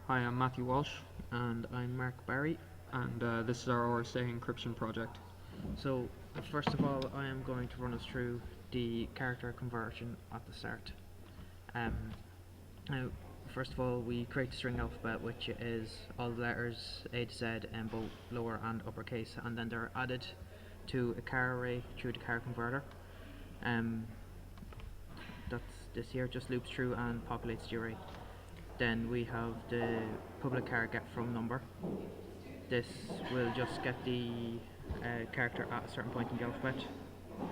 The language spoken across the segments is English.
Hi, I'm Matthew Walsh. And I'm Mark Barry. And this is our RSA encryption project. So, first of all, I am going to run us through the character conversion at the start. Now, first of all, we create the string alphabet, which is all the letters A to Z in both lower and uppercase, and then they're added to a char array through the char converter. This here just loops through and populates the array. Then we have the public char get from number. This will just get the character at a certain point in the alphabet.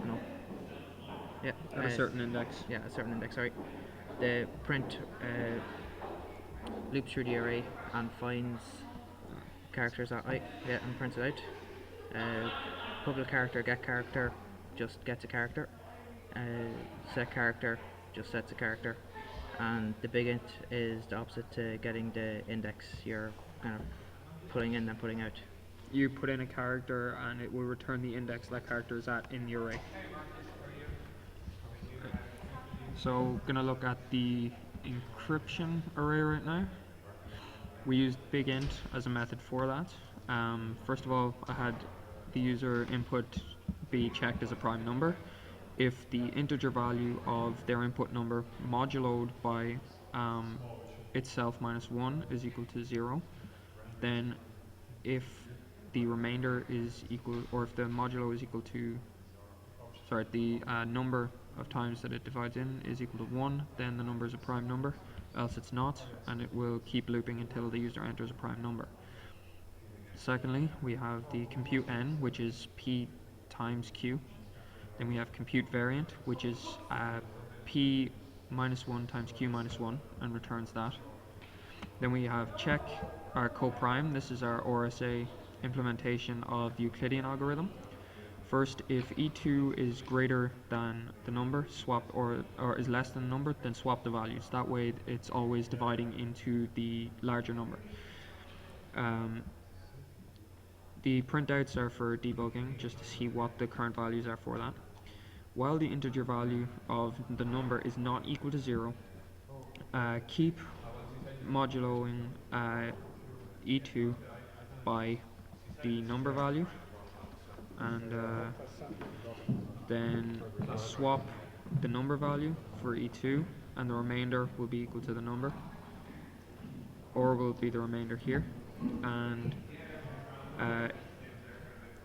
No. Yeah. At a certain index. Yeah, a certain index. Sorry. The print loops through the array and finds characters at I. Yeah, and prints it out. Public character get character just gets a character. Set character just sets a character, and the big int is the opposite to getting the index. You're kind of putting in and putting out. You put in a character and it will return the index that character is at in the array. So gonna look at the encryption array right now. We used BigInt as a method for that. First of all, I had the user input be checked as a prime number. If the integer value of their input number moduloed by itself minus 1 is equal to 0, then if the remainder is equal, or if the modulo is equal to, the number of times that it divides in is equal to 1, then the number is a prime number, else it's not, and it will keep looping until the user enters a prime number. Secondly, we have the compute n, which is p times q. Then we have compute variant, which is p minus 1 times q minus 1, and returns that. Then we have check our coprime. This is our RSA implementation of the Euclidean algorithm. First, if e2 is greater than the number, swap, or is less than the number, then swap the values. That way it's always dividing into the larger number. The printouts are for debugging, just to see what the current values are for that. While the integer value of the number is not equal to 0, keep moduloing e2 by the number value, and then swap the number value for e2, and the remainder will be equal to the number, or will be the remainder here. And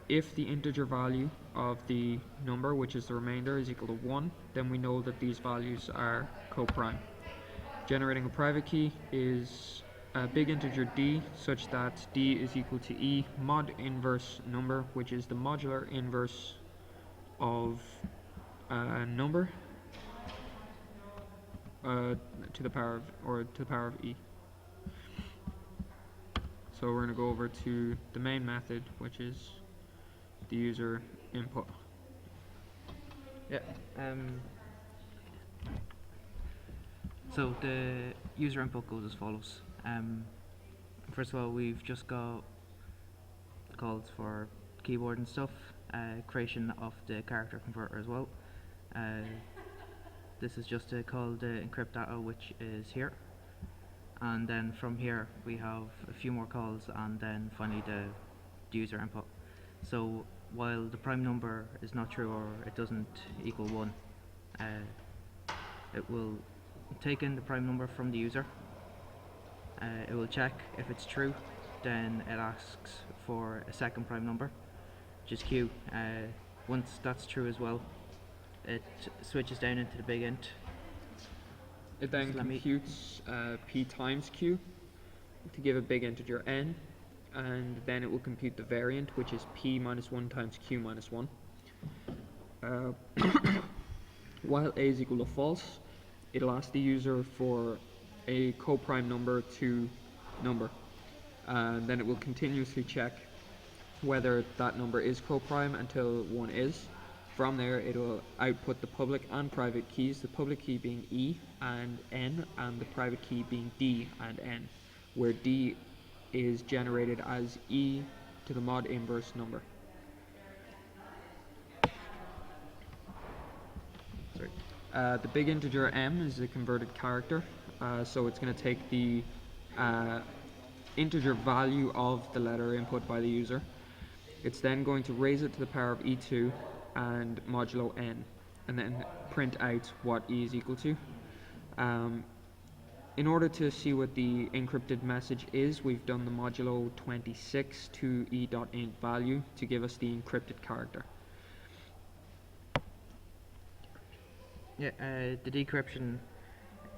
if the integer value of the number, which is the remainder, is equal to 1, then we know that these values are coprime. Generating a private key is a big integer d, such that d is equal to e mod inverse number, which is the modular inverse of number to the power of e. So we're going to go over to the main method, which is the user input. Yeah. So the user input goes as follows. First of all, we've just got calls for keyboard and stuff, creation of the character converter as well. This is just to call the encrypt data, which is here. And then from here we have a few more calls, and then finally the user input. So while the prime number is not true, or it doesn't equal 1, it will take in the prime number from the user. It will check if it's true, then it asks for a second prime number, which is q. Once that's true as well, it switches down into the big int. It then computes p times q to give a big integer n, and then it will compute the variant, which is p minus 1 times q minus 1. While a is equal to false, it'll ask the user for a coprime number to number, and then it will continuously check whether that number is coprime until 1 is. From there, it will output the public and private keys, the public key being e and n, and the private key being d and n, where d is generated as e to the mod inverse number. The big integer m is a converted character, so it's going to take the integer value of the letter input by the user. It's then going to raise it to the power of e2 and modulo n, and then print out what e is equal to. In order to see what the encrypted message is, we've done the modulo 26 to e.int value to give us the encrypted character. Yeah, the decryption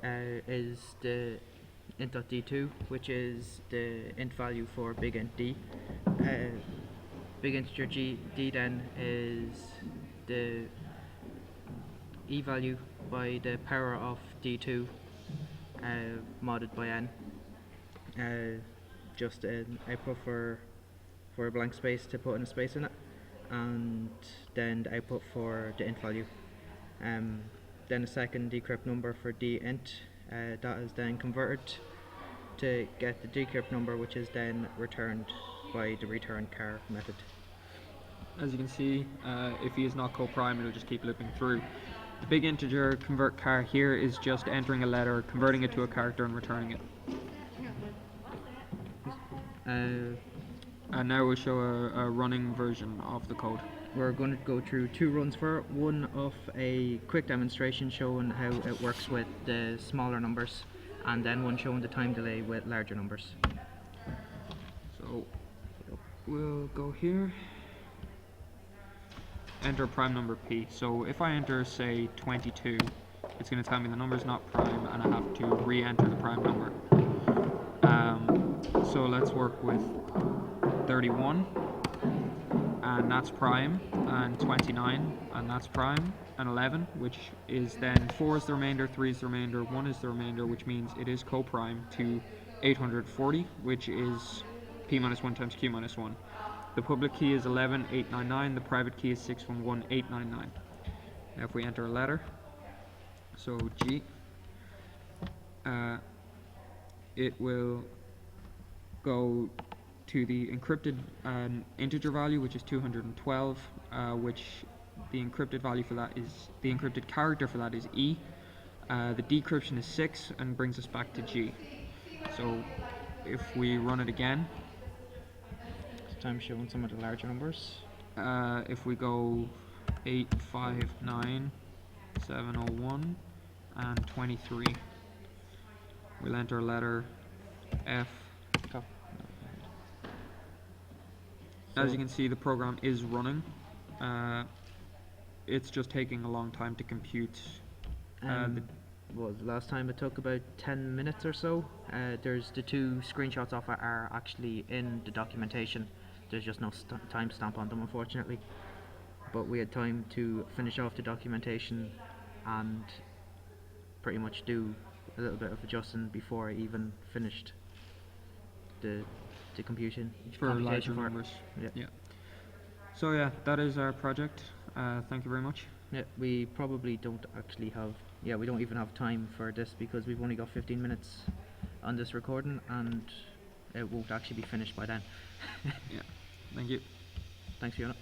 is the int.d2, which is the int value for big int d. Big integer d then is the e value by the power of d2 modded by n. Just an output for a blank space to put in a space in it, and then the output for the int value. Then a second decrypt number for d-int, that is then converted to get the decrypt number, which is then returned by the return char method. As you can see, if e is not co-prime, it'll just keep looping through. The big integer convert char here is just entering a letter, converting it to a character, and returning it. And now we'll show a running version of the code. We're going to go through two runs for it. One of a quick demonstration showing how it works with the smaller numbers, and then one showing the time delay with larger numbers. So we'll go here, enter a prime number p. So if I enter, say, 22, it's going to tell me the number's not prime and I have to re-enter the prime number. So let's work with 31, and that's prime, and 29, and that's prime, and 11, which is then 4 is the remainder, 3 is the remainder, 1 is the remainder, which means it is co-prime to 840, which is p minus 1 times q minus 1. The public key is 11899, the private key is 611899. Now if we enter a letter, so G, it will go to the encrypted integer value, which is 212, which the encrypted value for that is, the encrypted character for that is E. The decryption is 6 and brings us back to G. So if we run it again, This time showing some of the larger numbers. if we go 859, 701, and 23, we'll enter a letter F. As you can see, the program is running. It's just taking a long time to compute. Well, the last time it took about 10 minutes or so. There's the two screenshots of it are actually in the documentation. There's just no timestamp on them, unfortunately. But we had time to finish off the documentation and pretty much do a little bit of adjusting before I even finished the computation For larger computation for it. numbers. Yeah. So yeah, that is our project. Thank you very much. Yeah, we probably don't actually have, we don't even have time for this because we've only got 15 minutes on this recording and it won't actually be finished by then. Yeah, thank you. Thanks, Fiona.